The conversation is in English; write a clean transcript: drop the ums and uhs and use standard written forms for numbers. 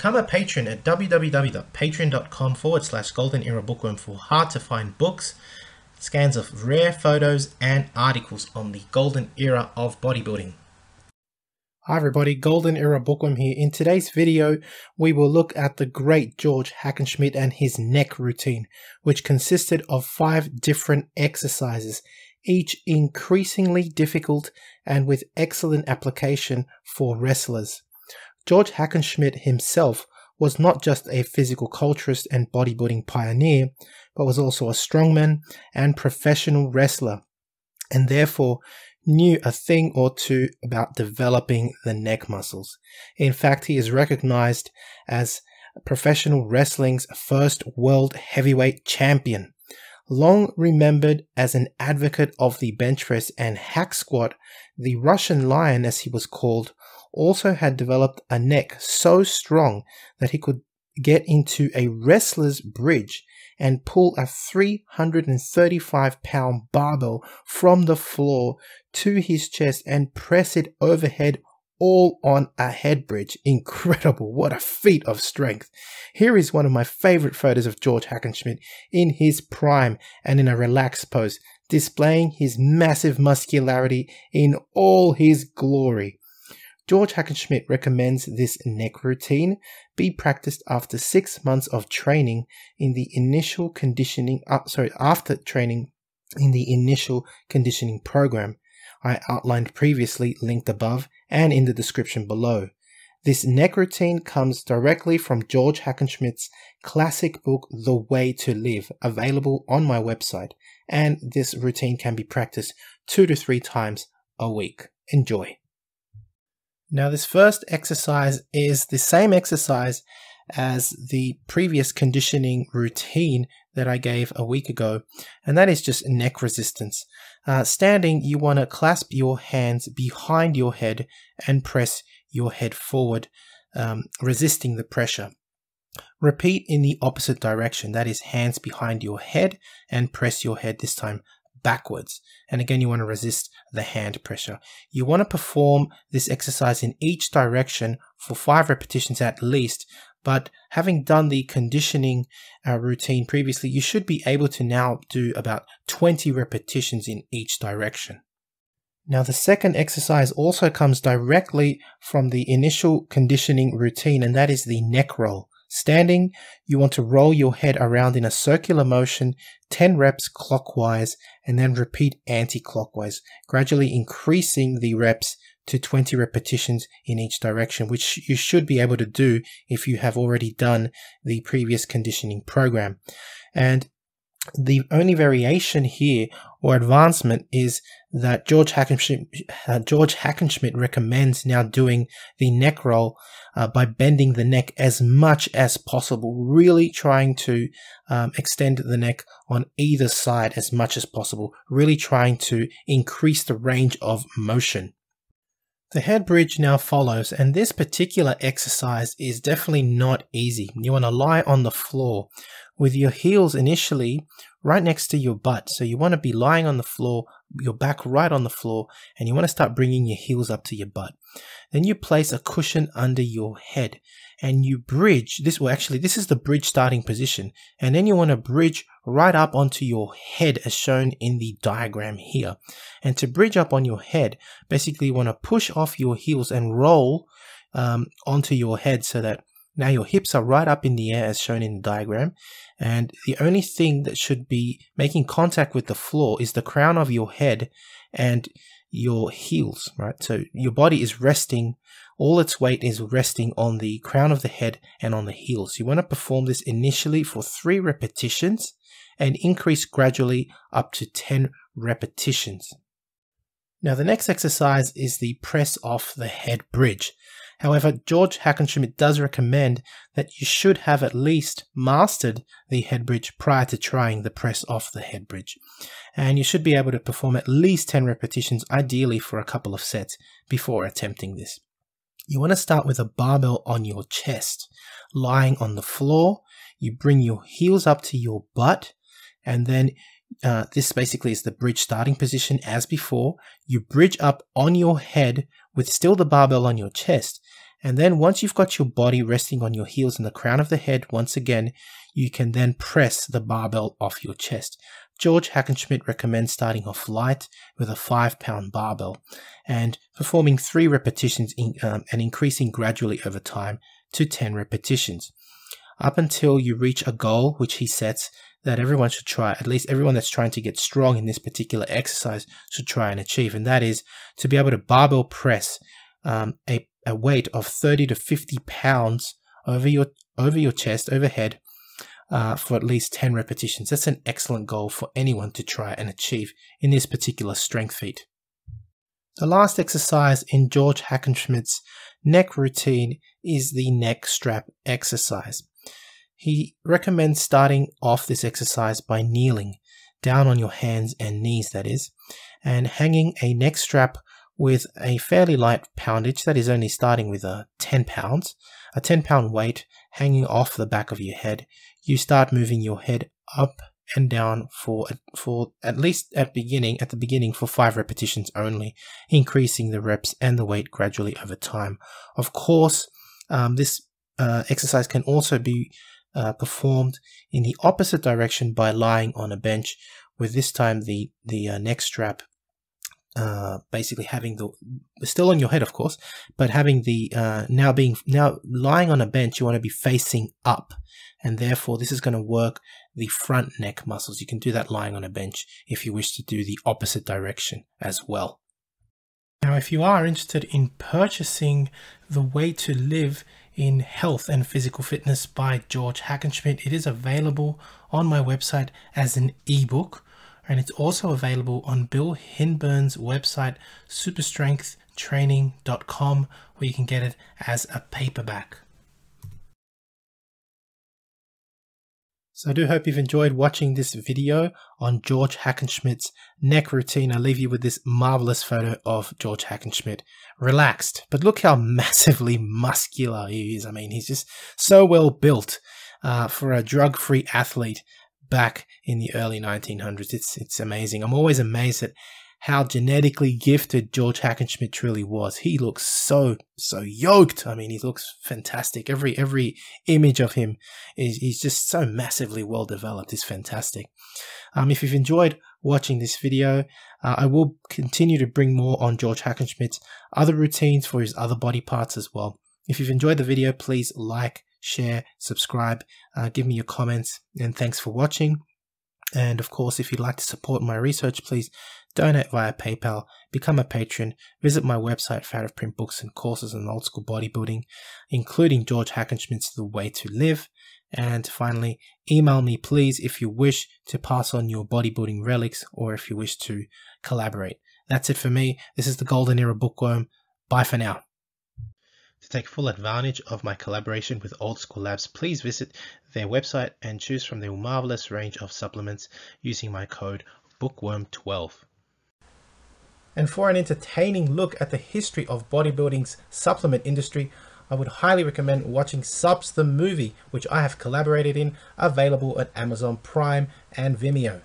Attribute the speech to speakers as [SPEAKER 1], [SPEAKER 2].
[SPEAKER 1] Become a patron at www.patreon.com/Golden Era Bookworm for hard to find books, scans of rare photos and articles on the golden era of bodybuilding. Hi everybody, Golden Era Bookworm here. In today's video, we will look at the great George Hackenschmidt and his neck routine, which consisted of 5 different exercises, each increasingly difficult and with excellent application for wrestlers. George Hackenschmidt himself was not just a physical culturist and bodybuilding pioneer, but was also a strongman and professional wrestler, and therefore knew a thing or two about developing the neck muscles. In fact, he is recognized as professional wrestling's first world heavyweight champion. Long remembered as an advocate of the bench press and hack squat, the Russian Lion, as he was called, also had developed a neck so strong that he could get into a wrestler's bridge and pull a 335-pound barbell from the floor to his chest and press it overhead, all on a head bridge. Incredible. What a feat of strength. Here is one of my favorite photos of George Hackenschmidt in his prime and in a relaxed pose, displaying his massive muscularity in all his glory. George Hackenschmidt recommends this neck routine be practiced after 6 months of training in the initial conditioning, after training in the initial conditioning program I outlined previously, linked above and in the description below. This neck routine comes directly from George Hackenschmidt's classic book, The Way to Live, available on my website, and this routine can be practiced 2 to 3 times a week. Enjoy. Now, this first exercise is the same exercise as the previous conditioning routine that I gave a week ago, and that is just neck resistance. Standing, you want to clasp your hands behind your head and press your head forward, resisting the pressure. Repeat in the opposite direction, that is hands behind your head and press your head this time backwards. And again, you want to resist the hand pressure. You want to perform this exercise in each direction for 5 repetitions at least, but having done the conditioning routine previously, you should be able to now do about 20 repetitions in each direction. Now, the second exercise also comes directly from the initial conditioning routine, and that is the neck roll. Standing, you want to roll your head around in a circular motion, 10 reps clockwise, and then repeat anti-clockwise, gradually increasing the reps to 20 repetitions in each direction, which you should be able to do if you have already done the previous conditioning program. And the only variation here or advancement is that George Hackenschmidt recommends now doing the neck roll by bending the neck as much as possible, really trying to extend the neck on either side as much as possible, really trying to increase the range of motion. The head bridge now follows, and this particular exercise is definitely not easy. You want to lie on the floor with your heels initially right next to your butt. So you want to be lying on the floor, your back right on the floor, and you want to start bringing your heels up to your butt. Then you place a cushion under your head and you bridge. This is the bridge starting position. And then you want to bridge right up onto your head as shown in the diagram here. And to bridge up on your head, basically you want to push off your heels and roll onto your head so that now your hips are right up in the air as shown in the diagram, and the only thing that should be making contact with the floor is the crown of your head and your heels, right? So your body is resting, all its weight is resting on the crown of the head and on the heels. You want to perform this initially for 3 repetitions and increase gradually up to 10 repetitions. Now, the next exercise is the press off the head bridge. However, George Hackenschmidt does recommend that you should have at least mastered the head bridge prior to trying the press off the head bridge. And you should be able to perform at least 10 repetitions, ideally for a couple of sets, before attempting this. You want to start with a barbell on your chest, lying on the floor. You bring your heels up to your butt, and then this basically is the bridge starting position as before. You bridge up on your head with still the barbell on your chest, And then once you've got your body resting on your heels and the crown of the head, once again, you can then press the barbell off your chest. George Hackenschmidt recommends starting off light with a 5-pound barbell and performing 3 repetitions and increasing gradually over time to 10 repetitions up until you reach a goal which he sets that everyone should try, at least everyone that's trying to get strong in this particular exercise should try and achieve, and that is to be able to barbell press a weight of 30 to 50 pounds over your chest, overhead, for at least 10 repetitions. That's an excellent goal for anyone to try and achieve in this particular strength feat. The last exercise in George Hackenschmidt's neck routine is the neck strap exercise. He recommends starting off this exercise by kneeling down on your hands and knees, that is, and hanging a neck strap with a fairly light poundage, that is only starting with 10 pounds, a 10-pound weight hanging off the back of your head. You start moving your head up and down for at least at the beginning for 5 repetitions only, increasing the reps and the weight gradually over time. Of course, this exercise can also be performed in the opposite direction by lying on a bench, with this time the neck strap basically having still on your head, of course, but having the now lying on a bench, you want to be facing up, and therefore this is going to work the front neck muscles. You can do that lying on a bench if you wish to do the opposite direction as well. Now, if you are interested in purchasing The Way to Live in Health and Physical Fitness by George Hackenschmidt, it is available on my website as an ebook, and it's also available on Bill Hinburn's website, superstrengthtraining.com, where you can get it as a paperback. So I do hope you've enjoyed watching this video on George Hackenschmidt's neck routine. I leave you with this marvelous photo of George Hackenschmidt, relaxed, but look how massively muscular he is. I mean, he's just so well built for a drug-free athlete back in the early 1900s. It's amazing. I'm always amazed at how genetically gifted George Hackenschmidt truly was. He looks so yoked. I mean, he looks fantastic. Every image of him he's just so massively well developed. It's fantastic. If you've enjoyed watching this video, I will continue to bring more on George Hackenschmidt's other routines for his other body parts as well. If you've enjoyed the video, please like, share, subscribe, give me your comments, and thanks for watching. And of course, if you'd like to support my research, please donate via PayPal, become a patron, visit my website for out-of-print books and courses on old school bodybuilding, including George Hackenschmidt's The Way to Live. And finally, email me please if you wish to pass on your bodybuilding relics or if you wish to collaborate. That's it for me. This is the Golden Era Bookworm. Bye for now. To take full advantage of my collaboration with Old School Labs, please visit their website and choose from their marvelous range of supplements using my code BOOKWORM12. And for an entertaining look at the history of bodybuilding's supplement industry, I would highly recommend watching Subs the Movie, which I have collaborated in, available at Amazon Prime and Vimeo.